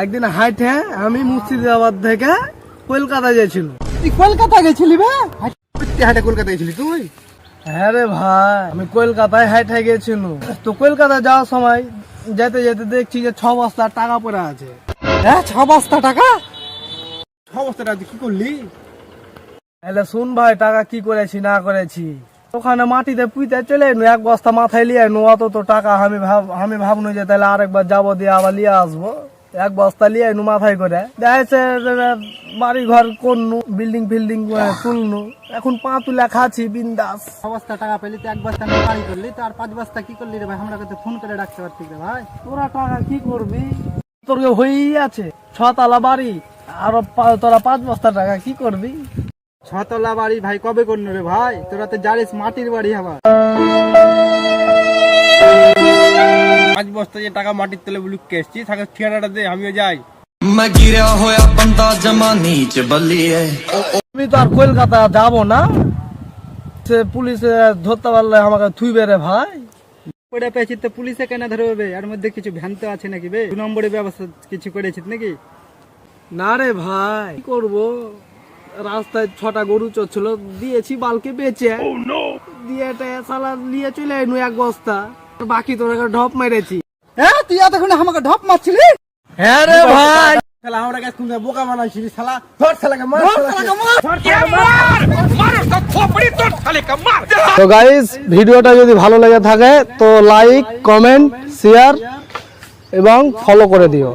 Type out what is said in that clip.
একদিন হাইটে আমি মুর্শিদাবাদ থেকে কলকাতা গেছিল। তুই কলকাতা গেছিলি? হাইটে কলকাতা গেছিলি তুই? হ্যাঁ রে ভাই, আমি কলকাতায় হাইটে গেছিল। তো কলকাতা যাওয়ার সময় যেতে যেতে দেখছি যে 6 বস্তা টাকা পড়ে আছে। হ্যাঁ, 6 বস্তা টাকা? 6 বস্তা টাকা কি করলি? তাহলে শুন ভাই, টাকা কি করেছি না করেছি। ওখানে মাটিতে পুঁতে চলে এনু, 1 বস্তা মাথায় লিয়ে এনু। অত তো টাকা আমি ভাবনু যে তাহলে আরেকবার যাবো, দিয়ে আবার লিয়ে আসবো। 1 বস্তা লিয়ে এনু মাথায় করে। দেখছে বাড়ি ঘর করনু, বিল্ডিং ফিল্ডিং তুলনু। এখন 5 তুলা খাচ্ছি বিন্দাস। 6 বস্তা টাকা পেলি তো 1 বস্তা বাড়ি করলি, তো আর 5 বস্তা কি করলি রে ভাই? আমরা তো ফোন করে ডাকতে পারতি রে ভাই। তোরা টাকা কি করবি? তোর হয়েই আছে 6 তলা বাড়ি, আর তোরা 5 বস্তা টাকা কি করবি? 6 তলা বাড়ি ভাই কবে করনু রে ভাই? তোরা তো জানিস মাটির বাড়ি হবা। 5 বস্তা যে টাকা মাটির তলে লুকিয়ে এসছি, থাকে ঠিকানাটা দে, আমিও যাই। আমি তো আর কলকাতা যাবো না, সে পুলিশে ধরতে পারলে আমাকে থুইবে রে ভাই। ওটা পেয়েছিস তো পুলিশে কেন ধরবে? এর মধ্যে কিছু ভ্যান তো আছে নাকি বে? 2 নম্বরের ব্যবস্থা কিছু করেছিস নাকি? না রে ভাই, কি করবো? রাস্তায় 6টা গরু চড়ছিল, দিয়েছি বালকে বেচে। দিয়ে সালা নিয়ে চলে এনু 1 বস্তা, বাকি তোর ঢপ মেরেছি। হ্যাঁ, তুই এতক্ষণ আমাকে ঢপ মারছিলি? হ্যাঁ রে ভাই, বোকা বানাইছিলি শালা। ধর শালাকে মার। তো গাইস, ভিডিওটা যদি ভালো লেগে থাকে তো লাইক, কমেন্ট, শেয়ার এবং ফলো করে দিও।